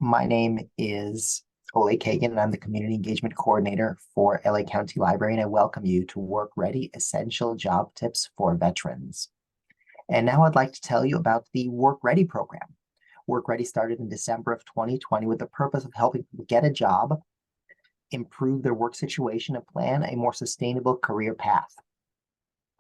My name is Ole Kagan, and I'm the Community Engagement Coordinator for LA County Library, and I welcome you to Work Ready Essential Job Tips for Veterans. And now I'd like to tell you about the Work Ready program. Work Ready started in December of 2020 with the purpose of helping people get a job, improve their work situation, and plan a more sustainable career path.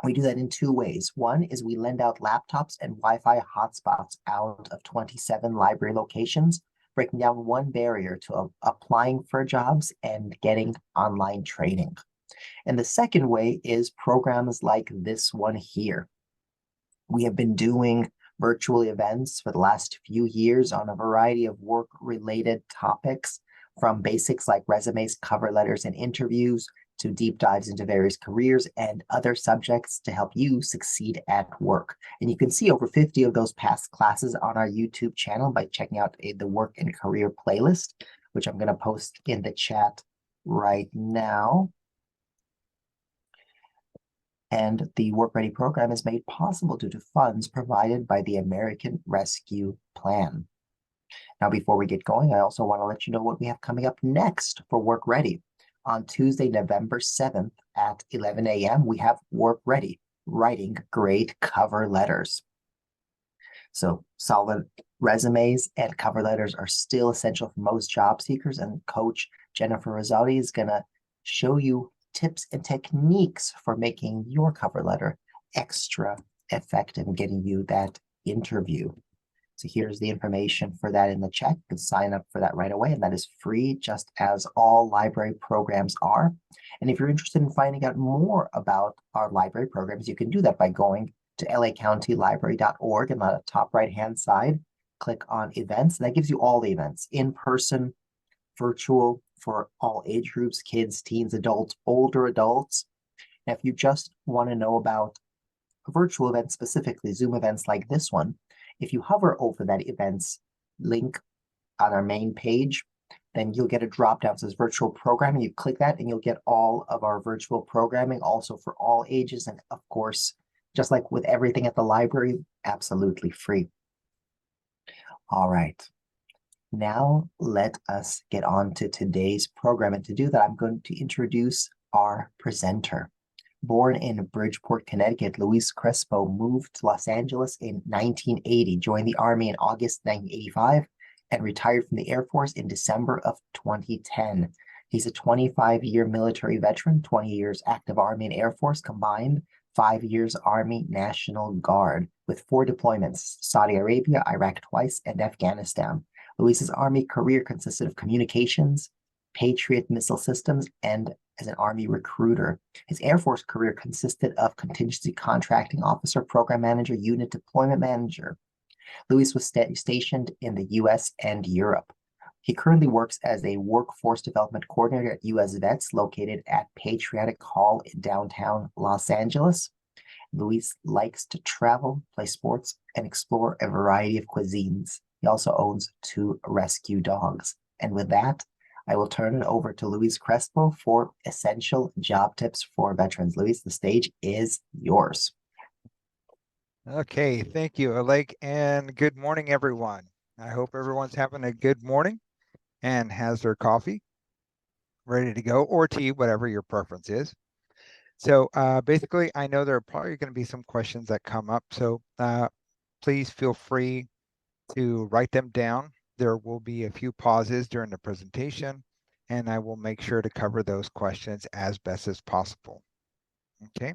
We do that in two ways. One is we lend out laptops and Wi-Fi hotspots out of 27 library locations, breaking down one barrier to applying for jobs and getting online training. And the second way is programs like this one here. We have been doing virtual events for the last few years on a variety of work-related topics, from basics like resumes, cover letters, and interviews, to deep dives into various careers and other subjects to help you succeed at work. And you can see over 50 of those past classes on our YouTube channel by checking out the work and career playlist, which I'm going to post in the chat right now. And the Work Ready program is made possible due to funds provided by the American Rescue Plan. Now, before we get going, I also want to let you know what we have coming up next for Work Ready. On Tuesday, November 7th at 11 a.m., we have Work Ready, writing great cover letters. So solid resumes and cover letters are still essential for most job seekers, and Coach Jennifer Rosati is going to show you tips and techniques for making your cover letter extra effective and getting you that interview. So here's the information for that in the chat. You can sign up for that right away, and that is free, just as all library programs are. And if you're interested in finding out more about our library programs, you can do that by going to lacountylibrary.org, and on the top right-hand side, click on events. And that gives you all the events: in-person, virtual, for all age groups, kids, teens, adults, older adults. And if you just want to know about virtual events specifically, Zoom events like this one, if you hover over that events link on our main page, then you'll get a drop down that says virtual programming. You click that and you'll get all of our virtual programming, also for all ages. And of course, just like with everything at the library, absolutely free. All right. Now let us get on to today's program. And to do that, I'm going to introduce our presenter. Born in Bridgeport, Connecticut, Luis Crespo moved to Los Angeles in 1980, joined the Army in August 1985, and retired from the Air Force in December of 2010. He's a 25-year military veteran, 20 years active Army and Air Force combined, 5 years Army National Guard, with 4 deployments: Saudi Arabia, Iraq twice, and Afghanistan. Luis's Army career consisted of communications, Patriot missile systems, and as an Army recruiter. His Air Force career consisted of contingency contracting officer, program manager, unit deployment manager. Luis was stationed in the U.S. and Europe. He currently works as a workforce development coordinator at U.S. Vets, located at Patriotic Hall in downtown Los Angeles. Luis likes to travel, play sports, and explore a variety of cuisines. He also owns 2 rescue dogs. And with that, I will turn it over to Luis Crespo for essential job tips for veterans. Luis, the stage is yours. Okay, thank you, Alec, and good morning, everyone. I hope everyone's having a good morning and has their coffee ready to go, or tea, whatever your preference is. So basically, I know there are probably going to be some questions that come up, so please feel free to write them down. There will be a few pauses during the presentation, and I will make sure to cover those questions as best as possible. Okay,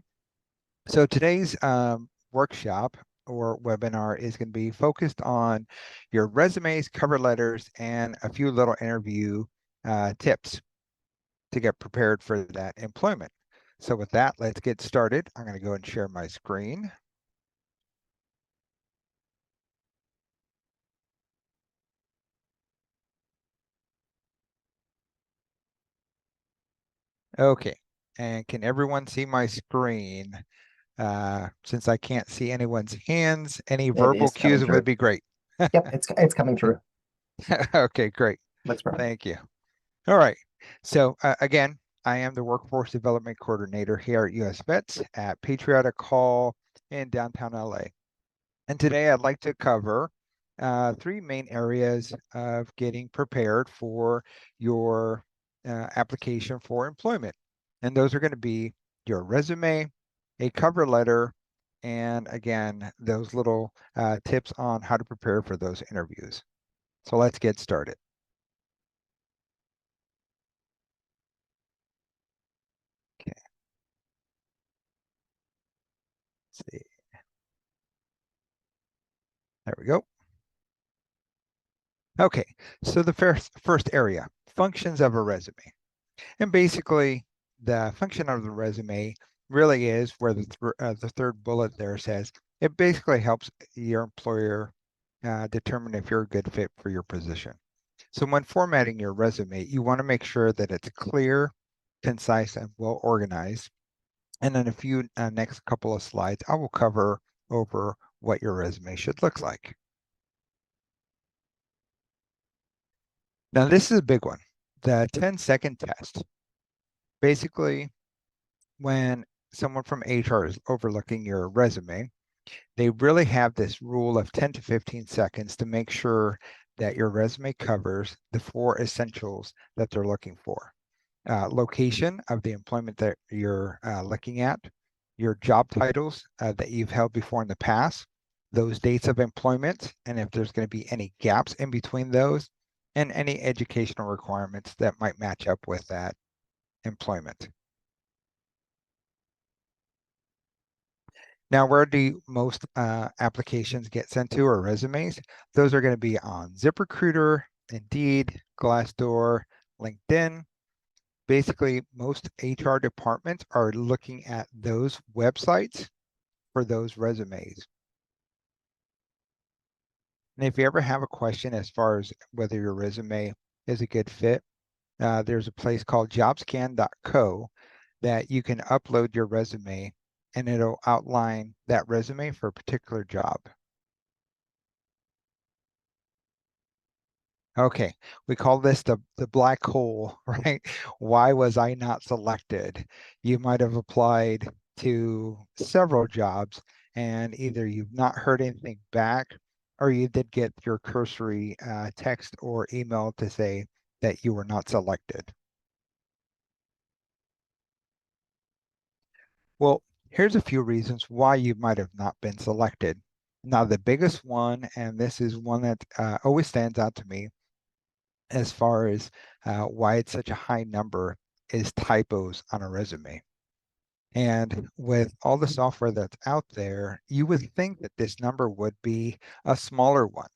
so today's workshop or webinar is going to be focused on your resumes, cover letters, and a few little interview tips to get prepared for that employment. So with that, let's get started. I'm going to go and share my screen. Okay, and can everyone see my screen? Since I can't see anyone's hands, any verbal cues would be great. Yep, it's coming through. Okay, great. Looks perfect. Thank you. All right. So again, I am the Workforce Development Coordinator here at US Vets at Patriotic Hall in downtown LA. And today I'd like to cover three main areas of getting prepared for your application for employment. And those are going to be your resume, a cover letter, and again, those little tips on how to prepare for those interviews. So let's get started. Okay, let's see. There we go. Okay, so the first area, functions of a resume. And basically, the function of the resume really is where the third bullet there says it basically helps your employer determine if you're a good fit for your position. So when formatting your resume, you want to make sure that it's clear, concise, and well organized. And in a few next couple of slides, I will cover over what your resume should look like. Now, this is a big one, the 10-second test. Basically, when someone from HR is overlooking your resume, they really have this rule of 10 to 15 seconds to make sure that your resume covers the four essentials that they're looking for. Location of the employment that you're looking at, your job titles that you've held before in the past, those dates of employment, and if there's going to be any gaps in between those, and any educational requirements that might match up with that employment. Now, where do most applications get sent to, or resumes? Those are going to be on ZipRecruiter, Indeed, Glassdoor, LinkedIn. Basically, most HR departments are looking at those websites for those resumes. And if you ever have a question as far as whether your resume is a good fit, there's a place called jobscan.co that you can upload your resume and it'll outline that resume for a particular job. Okay, we call this the black hole, right? Why was I not selected? You might have applied to several jobs and either you've not heard anything back or you did get your cursory text or email to say that you were not selected. Well, here's a few reasons why you might have not been selected. Now, the biggest one, and this is one that always stands out to me, as far as why it's such a high number is typos on a resume. And with all the software that's out there, you would think that this number would be a smaller one,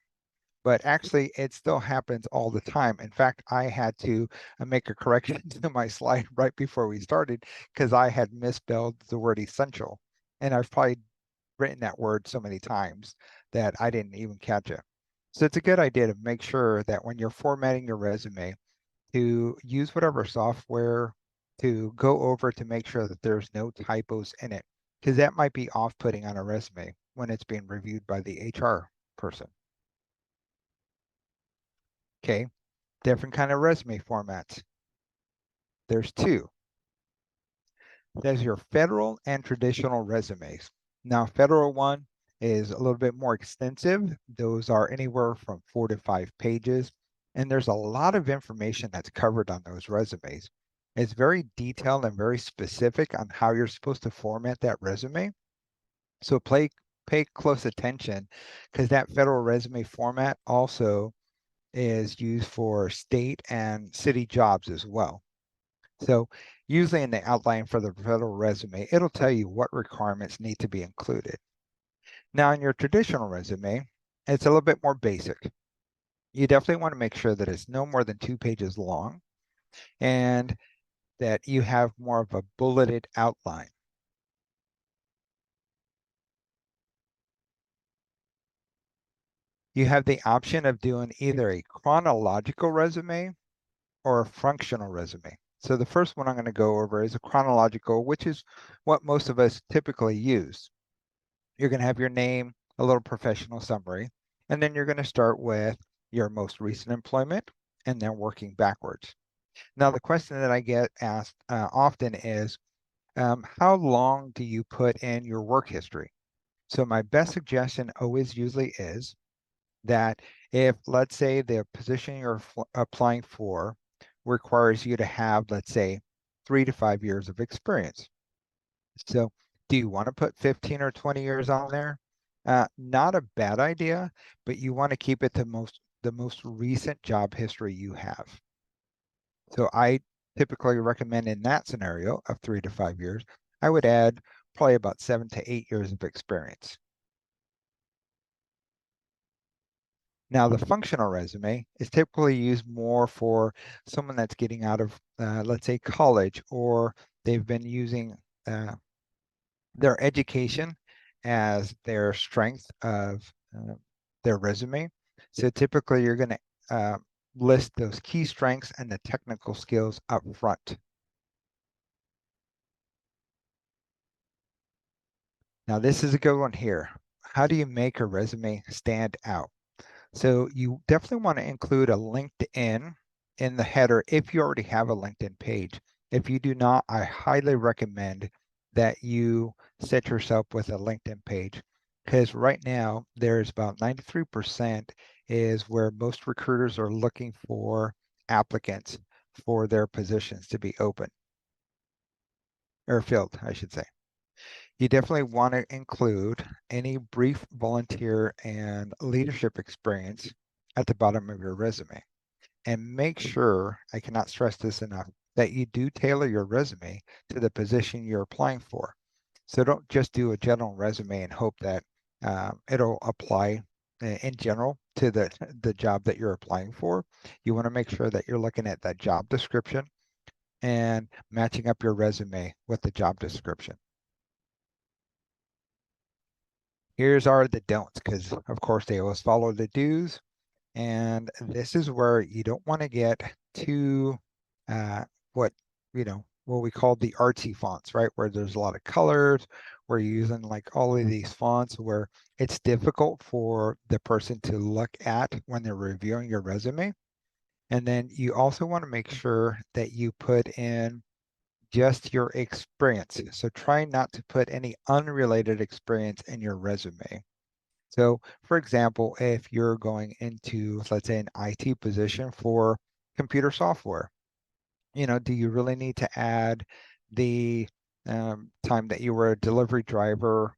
but actually it still happens all the time. In fact, I had to make a correction to my slide right before we started because I had misspelled the word essential. And I've probably written that word so many times that I didn't even catch it. So it's a good idea to make sure that when you're formatting your resume, to use whatever software to go over to make sure that there's no typos in it, because that might be off-putting on a resume when it's being reviewed by the HR person. Okay, different kind of resume formats. There's two. There's your federal and traditional resumes. Now, federal one is a little bit more extensive. Those are anywhere from 4 to 5 pages. And there's a lot of information that's covered on those resumes. It's very detailed and very specific on how you're supposed to format that resume. So pay close attention because that federal resume format also is used for state and city jobs as well. So usually in the outline for the federal resume, it'll tell you what requirements need to be included. Now in your traditional resume, it's a little bit more basic. You definitely want to make sure that it's no more than 2 pages long and that you have more of a bulleted outline. You have the option of doing either a chronological resume or a functional resume. So the first one I'm going to go over is a chronological, which is what most of us typically use. You're going to have your name, a little professional summary, and then you're going to start with your most recent employment and then working backwards. Now, the question that I get asked often is, how long do you put in your work history? So my best suggestion always usually is that if, let's say, the position you're applying for requires you to have, let's say, 3 to 5 years of experience. So do you want to put 15 or 20 years on there? Not a bad idea, but you want to keep it the most recent job history you have. So I typically recommend in that scenario of 3 to 5 years, I would add probably about 7 to 8 years of experience. Now, the functional resume is typically used more for someone that's getting out of, let's say, college, or they've been using their education as their strength of their resume. So typically, you're going to list those key strengths and the technical skills up front. Now, this is a good one here. How do you make a resume stand out? So you definitely want to include a LinkedIn in the header if you already have a LinkedIn page. If you do not, I highly recommend that you set yourself with a LinkedIn page, because right now there's about 93% is where most recruiters are looking for applicants for their positions to be open or filled, I should say. You definitely want to include any brief volunteer and leadership experience at the bottom of your resume. And make sure, I cannot stress this enough, that you do tailor your resume to the position you're applying for. So don't just do a general resume and hope that it'll apply in general to the job that you're applying for. You want to make sure that you're looking at that job description and matching up your resume with the job description. Here's are the don'ts, because of course they always follow the do's. And this is where you don't want to get too what what we call the artsy fonts, right? Where there's a lot of colors, where you're using like all of these fonts where it's difficult for the person to look at when they're reviewing your resume. And then you also want to make sure that you put in just your experience. So try not to put any unrelated experience in your resume. So, for example, if you're going into, let's say, an IT position for computer software, do you really need to add the time that you were a delivery driver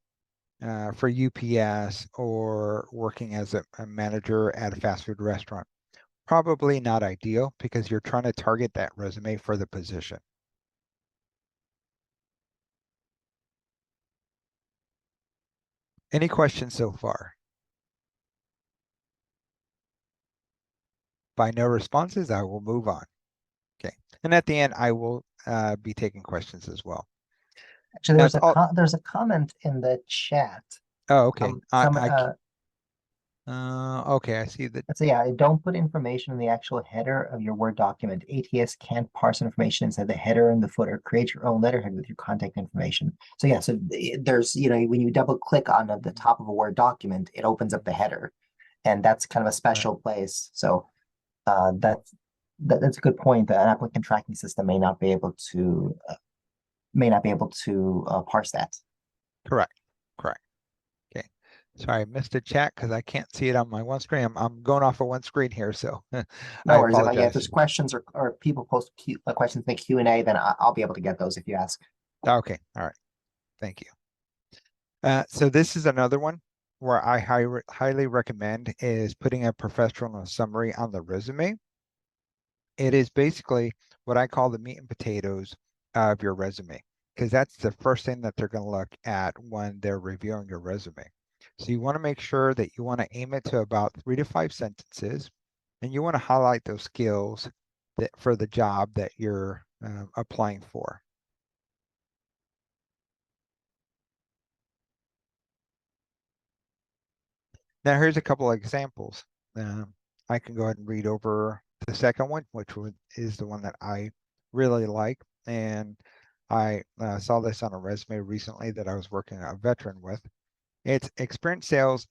for UPS or working as a manager at a fast food restaurant? Probably not ideal, because you're trying to target that resume for the position. Any questions so far? By no responses, I will move on. Okay. And at the end, I will be taking questions as well. Actually, Now, there's a comment in the chat. oh, okay. Some Okay, I see that. Let's say, yeah, don't put information in the actual header of your Word document. ATS can't parse information inside the header and the footer. Create your own letterhead with your contact information. So yeah, so there's, when you double click on the top of a Word document, it opens up the header, and that's kind of a special place. So that's a good point. That an applicant tracking system may not be able to parse that. Correct. Correct. Okay. Sorry, I missed a chat because I can't see it on my one screen. I'm going off of one screen here, so I No worries. If apologize. there's questions or people post questions in the Q&A, then I'll be able to get those if you ask. Okay. All right. Thank you. So this is another one where I highly recommend is putting a professional summary on the resume. It is basically what I call the meat and potatoes of your resume, because that's the first thing that they're going to look at when they're reviewing your resume. So you want to make sure that you want to aim it to about 3 to 5 sentences, and you want to highlight those skills that for the job that you're applying for. Now, here's a couple of examples. I can go ahead and read over the second one, which is the one that I really like. And I saw this on a resume recently that I was working a veteran with. It's experienced sales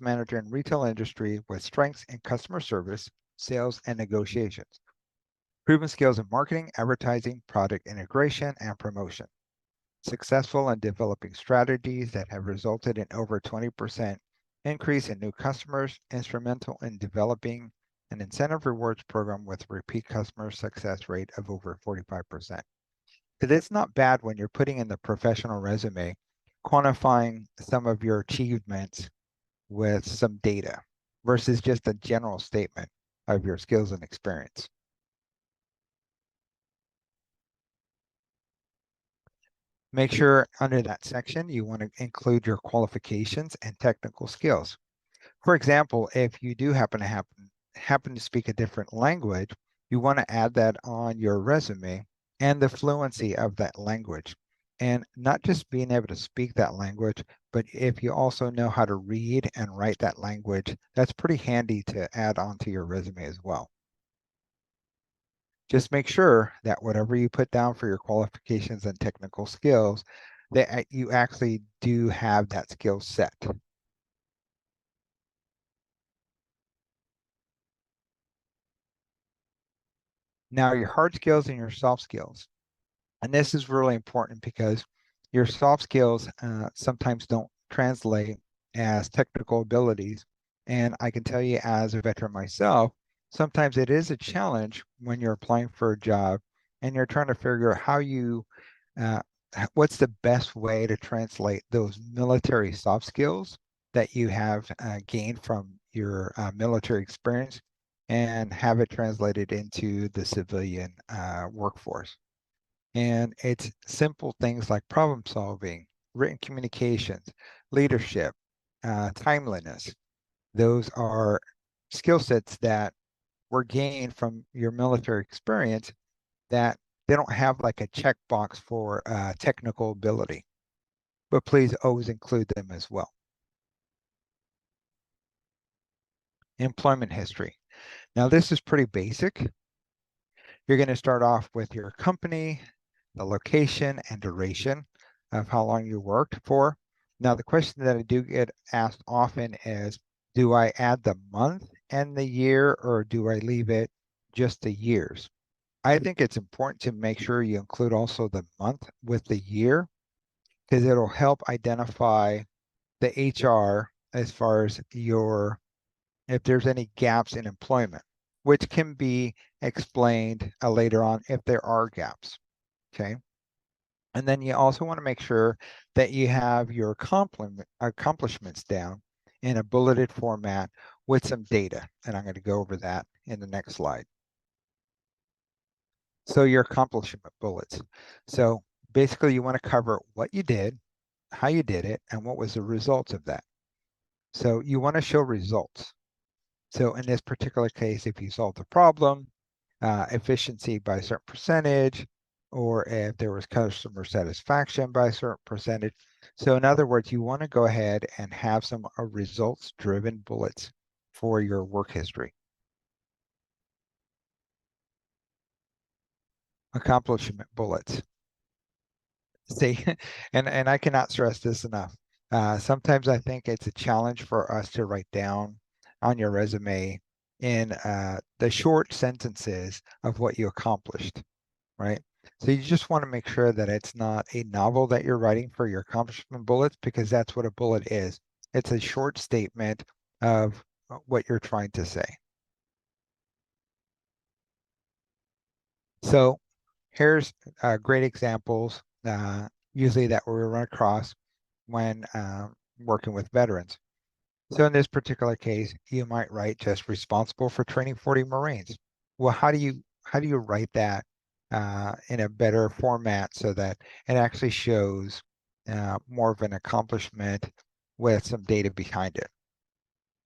manager in retail industry with strengths in customer service, sales, and negotiations. Proven skills in marketing, advertising, product integration, and promotion. Successful in developing strategies that have resulted in over 20% increase in new customers, instrumental in developing an incentive rewards program with a repeat customer success rate of over 45%. Because it's not bad when you're putting in the professional resume, quantifying some of your achievements with some data versus just a general statement of your skills and experience. Make sure under that section you want to include your qualifications and technical skills. For example, if you do happen to speak a different language, you want to add that on your resume and the fluency of that language. And not just being able to speak that language, but if you also know how to read and write that language, that's pretty handy to add onto your resume as well. Just make sure that whatever you put down for your qualifications and technical skills, that you actually do have that skill set. Now, your hard skills and your soft skills. And this is really important because your soft skills sometimes don't translate as technical abilities. And I can tell you as a veteran myself, sometimes it is a challenge when you're applying for a job and you're trying to figure out uh, what's the best way to translate those military soft skills that you have gained from your military experience and have it translated into the civilian workforce. And it's simple things like problem solving, written communications, leadership, timeliness. Those are skill sets that were gained from your military experience that they don't have like a checkbox for technical ability, but please always include them as well. Employment history. Now, this is pretty basic. You're going to start off with your company, the location and duration of how long you worked for. Now, the question that I do get asked often is, do I add the month and the year, or do I leave it just the years? I think it's important to make sure you include also the month with the year because it'll help identify the HR as far as if there's any gaps in employment, which can be explained later on if there are gaps. Okay. And then you also want to make sure that you have your accomplishments down in a bulleted format with some data. And I'm going to go over that in the next slide. So your accomplishment bullets. So basically you want to cover what you did, how you did it, and what was the results of that. So you want to show results. So in this particular case, if you solved the problem, efficiency by a certain percentage, or if there was customer satisfaction by a certain percentage. So in other words, you want to go ahead and have some results-driven bullets for your work history. Accomplishment bullets. See, and I cannot stress this enough. Sometimes I think it's a challenge for us to write down on your resume in the short sentences of what you accomplished, right? So you just want to make sure that it's not a novel that you're writing for your accomplishment bullets because that's what a bullet is. It's a short statement of what you're trying to say. So here's great examples usually that we run across when working with veterans. So in this particular case, you might write just responsible for training 40 Marines. Well, how do you write that in a better format so that it actually shows more of an accomplishment with some data behind it?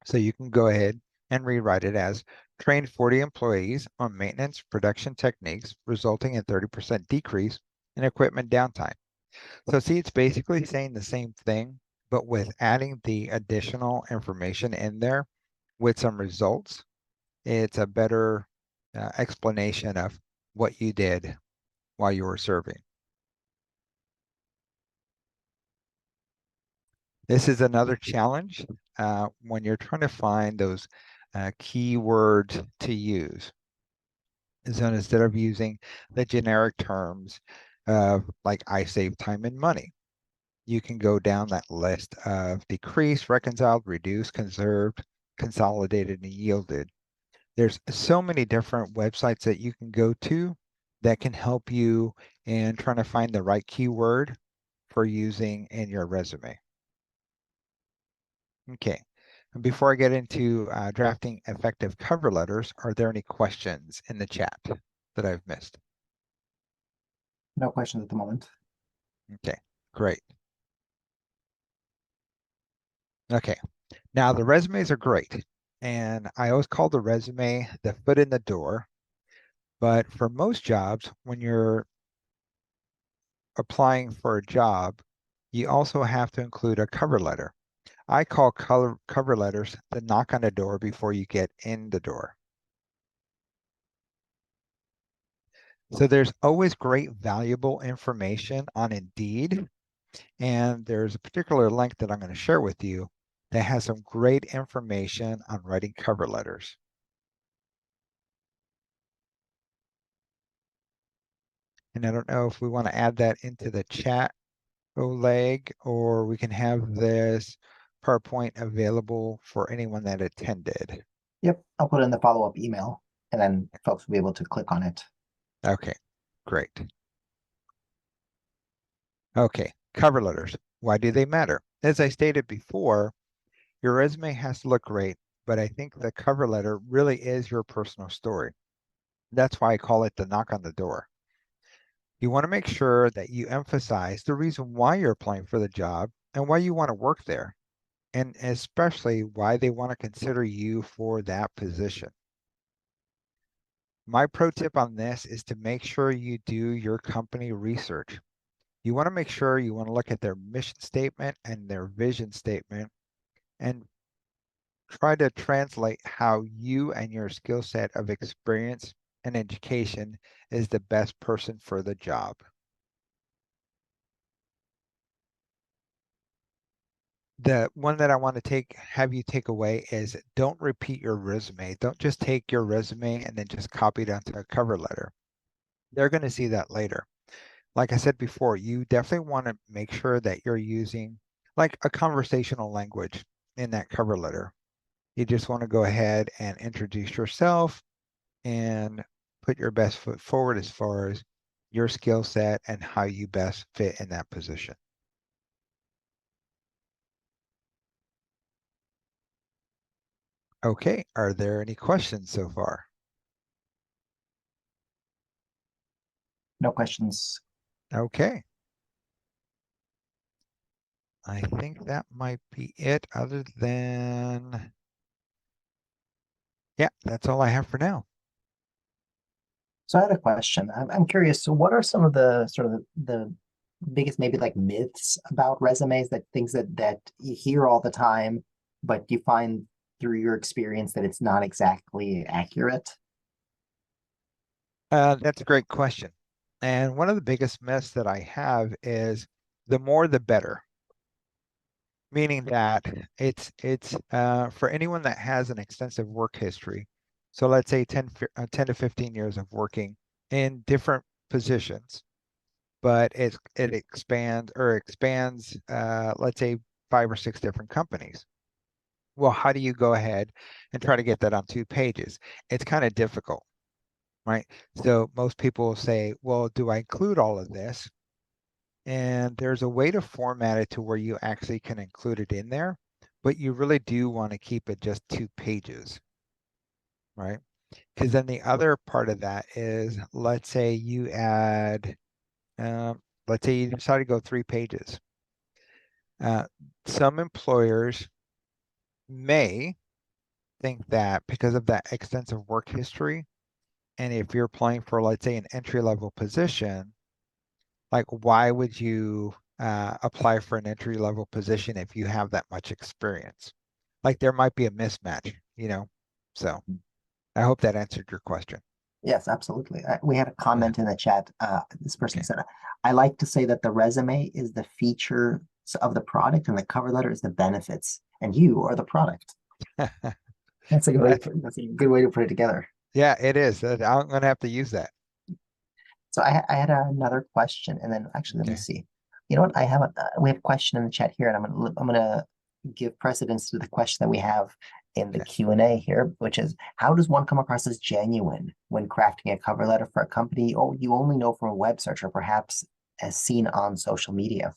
So you can go ahead and rewrite it as trained 40 employees on maintenance production techniques, resulting in 30% decrease in equipment downtime. So see, it's basically saying the same thing, but with adding the additional information in there with some results. It's a better explanation of what you did while you were serving. This is another challenge when you're trying to find those keywords to use. So instead of using the generic terms of like I save time and money, you can go down that list of decreased, reconciled, reduced, conserved, consolidated, and yielded. There's so many different websites that you can go to that can help you in trying to find the right keyword for using in your resume. Okay. And before I get into drafting effective cover letters, are there any questions in the chat that I've missed? No questions at the moment. Okay, great. Okay, now the resumes are great. And I always call the resume the foot in the door. But for most jobs, when you're applying for a job, you also have to include a cover letter. I call cover letters the knock on the door before you get in the door. So there's always great valuable information on Indeed, and there's a particular link that I'm going to share with you that has some great information on writing cover letters. And I don't know if we want to add that into the chat, Oleg, or we can have this PowerPoint available for anyone that attended. Yep, I'll put in the follow-up email, and then folks will be able to click on it. Okay, great. Okay, cover letters. Why do they matter? As I stated before, your resume has to look great, but I think the cover letter really is your personal story. That's why I call it the knock on the door. You want to make sure that you emphasize the reason why you're applying for the job and why you want to work there, and especially why they want to consider you for that position. My pro tip on this is to make sure you do your company research. You want to make sure you want to look at their mission statement and their vision statement and try to translate how you and your skill set of experience and education is the best person for the job. The one that I want to have you take away is don't repeat your resume. Don't just take your resume and then just copy it onto a cover letter. They're going to see that later. Like I said before, you definitely want to make sure that you're using like a conversational language in that cover letter. You just want to go ahead and introduce yourself and put your best foot forward as far as your skill set and how you best fit in that position. Okay, are there any questions so far? No questions. Okay, I think that might be it other than, yeah, that's all I have for now. So I had a question. I'm curious. So what are some of the sort of the biggest maybe like myths about resumes, that things that you hear all the time, but you find through your experience that it's not exactly accurate? That's a great question. And one of the biggest myths that I have is the more the better, meaning that it's for anyone that has an extensive work history. So let's say 10 to 15 years of working in different positions, but it expands, let's say 5 or 6 different companies. Well, how do you go ahead and try to get that on 2 pages? It's kind of difficult, right? So most people will say, well, do I include all of this? And there's a way to format it to where you actually can include it in there, but you really do want to keep it just 2 pages, right? Because then the other part of that is, let's say you add, let's say you decide to go 3 pages. Uh, some employers may think that because of that extensive work history, and if you're applying for, let's say, an entry level position, like why would you apply for an entry level position if you have that much experience? Like there might be a mismatch, you know? So I hope that answered your question. Yes, absolutely. We had a Yeah. comment in the chat. This person Okay. said, I like to say that the resume is the feature of the product and the cover letter is the benefits, and you are the product. That's, That's a good way to put it together. yeah, it is. I'm going to have to use that. So I had another question, and then actually, let me Okay. see. You know what? I have we have a question in the chat here, and I'm gonna give precedence to the question that we have in the Okay. Q&A here, which is how does one come across as genuine when crafting a cover letter for a company you only know from a web search or perhaps as seen on social media?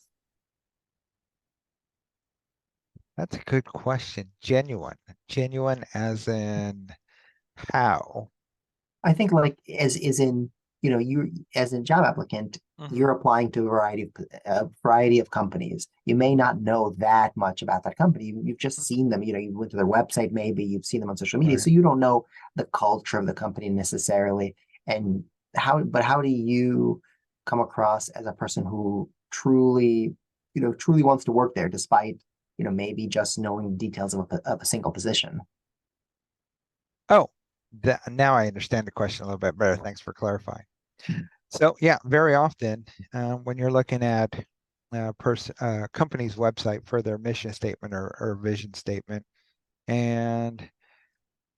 That's a good question. Genuine. Genuine as in how? I think like as is in, you as a job applicant, Hmm. you're applying to a variety of companies. You may not know that much about that company. You've just seen them, you went to their website, maybe you've seen them on social media, Right. so you don't know the culture of the company necessarily. And how do you come across as a person who truly wants to work there despite, maybe just knowing details of a single position? Oh, now I understand the question a little bit better. Thanks for clarifying. So yeah, very often when you're looking at a company's website for their mission statement or vision statement, and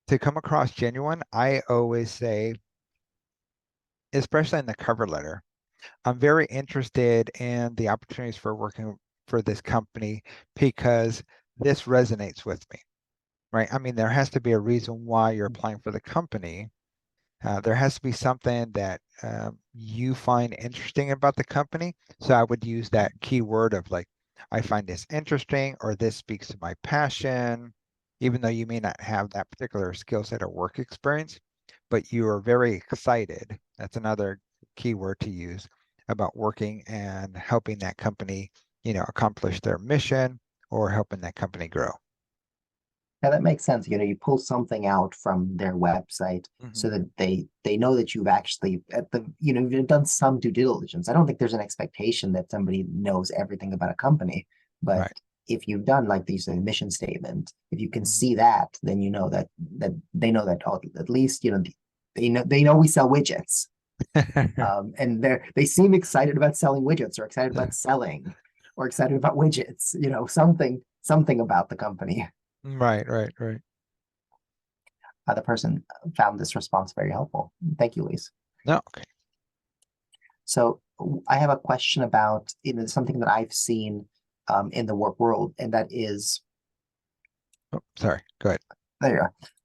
to come across genuine, I always say, especially in the cover letter, I'm very interested in the opportunities for working for this company because this resonates with me, right? I mean, there has to be a reason why you're applying for the company. There has to be something that you find interesting about the company. So I would use that keyword of like, I find this interesting or this speaks to my passion, even though you may not have that particular skill set or work experience, but you are very excited. That's another keyword to use about working and helping that company, accomplish their mission or helping that company grow. Yeah, that makes sense. You pull something out from their website so Hmm. that they know that you've actually you've done some due diligence. I don't think there's an expectation that somebody knows everything about a company, but Right. if you've done like these mission statement, if you can Hmm. see that, then you know that they know that at least they know we sell widgets. And they seem excited about selling widgets or excited about selling or excited about widgets, something about the company. Right, right, right. The person found this response very helpful. Thank you, Luis. No, okay. So I have a question about something that I've seen in the work world, and that is Oh, sorry. Go ahead. there you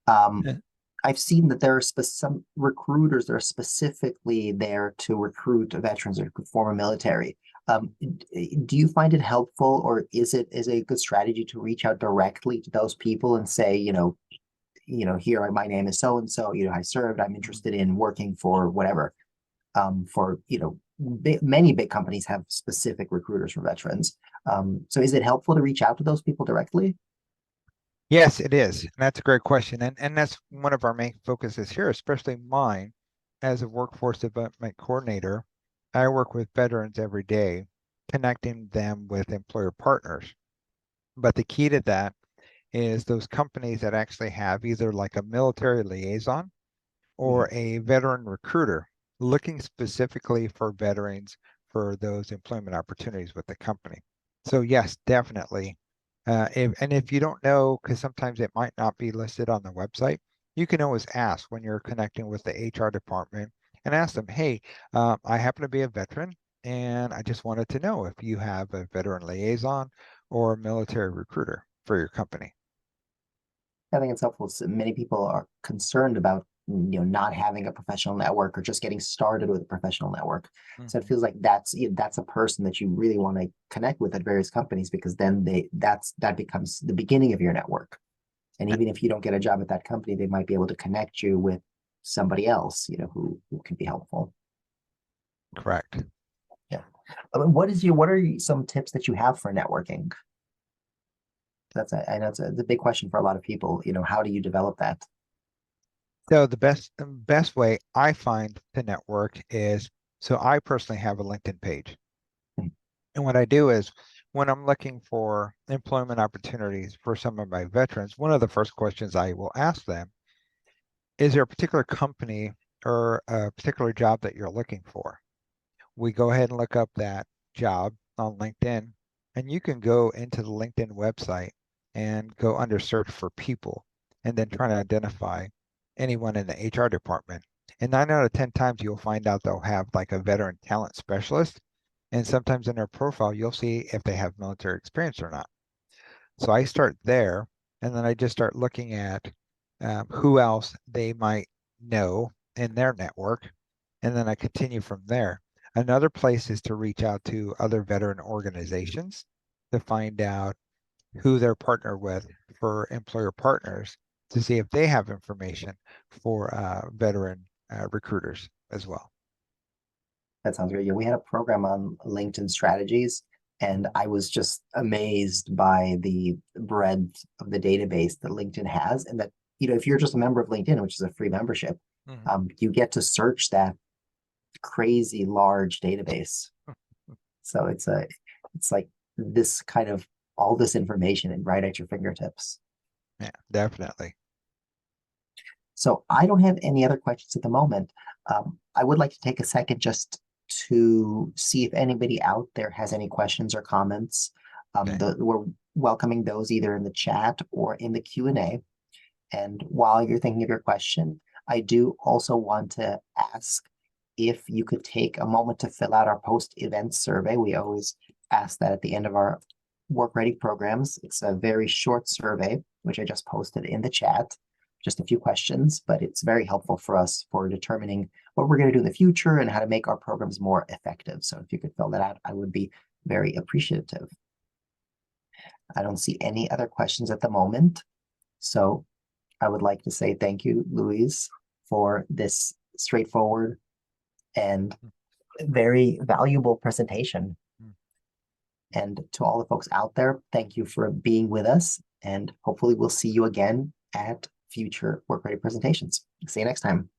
are. I've seen that there are some recruiters that are specifically there to recruit veterans or former military. Do you find it helpful, or is it a good strategy to reach out directly to those people and say, here my name is so and so, I served, I'm Mhm. interested in working for whatever. For many big companies have specific recruiters for veterans. So is it helpful to reach out to those people directly? Yes, it is. And that's a great question. And that's one of our main focuses here, especially mine as a workforce development coordinator. I work with veterans every day, connecting them with employer partners. But the key to that is those companies that actually have either like a military liaison or Mhm. a veteran recruiter looking specifically for veterans for those employment opportunities with the company. So yes, definitely. If you don't know, because sometimes it might not be listed on the website, you can always ask when you're connecting with the HR department and ask them, hey, I happen to be a veteran and I just wanted to know if you have a veteran liaison or a military recruiter for your company. I think it's helpful. Many people are concerned about not having a professional network or just getting started with a professional network. So it Mhm. feels like that's a person that you really want to connect with at various companies because then that becomes the beginning of your network. And even if you don't get a job at that company, they might be able to connect you with somebody else, who can be helpful. Correct. Yeah. What are some tips that you have for networking? I know it's a big question for a lot of people. How do you develop that? So the best way I find to network is so I personally have a LinkedIn page. And what I do is when I'm looking for employment opportunities for some of my veterans, one of the first questions I will ask them is there a particular company or a particular job that you're looking for? We go ahead and look up that job on LinkedIn, and you can go into the LinkedIn website and go under search for people and then try to identify anyone in the HR department. And 9 out of 10 times you'll find out they'll have like a veteran talent specialist. And sometimes in their profile, you'll see if they have military experience or not. So I start there, and then I just start looking at who else they might know in their network, and then I continue from there. Another place is to reach out to other veteran organizations to find out who they're partnered with for employer partners to see if they have information for veteran recruiters as well. That sounds great. Yeah, we had a program on LinkedIn strategies, and I was just amazed by the breadth of the database that LinkedIn has, and that, if you're just a member of LinkedIn, which is a free membership, Mhm. you get to search that crazy large database. So it's like this kind of all this information and right at your fingertips. Yeah, definitely. So I don't have any other questions at the moment. I would like to take a second just to see if anybody out there has any questions or comments. Okay. We're welcoming those either in the chat or in the Q&A. And while you're thinking of your question, I do also want to ask if you could take a moment to fill out our post-event survey. We always ask that at the end of our work ready programs. It's a very short survey, which I just posted in the chat. Just a few questions, but it's very helpful for us for determining what we're going to do in the future and how to make our programs more effective. So if you could fill that out, I would be very appreciative. I don't see any other questions at the moment. So I would like to say thank you, Luis, for this straightforward and very valuable presentation. Mm. And to all the folks out there, thank you for being with us. And hopefully we'll see you again at future Work Ready presentations. See you next time.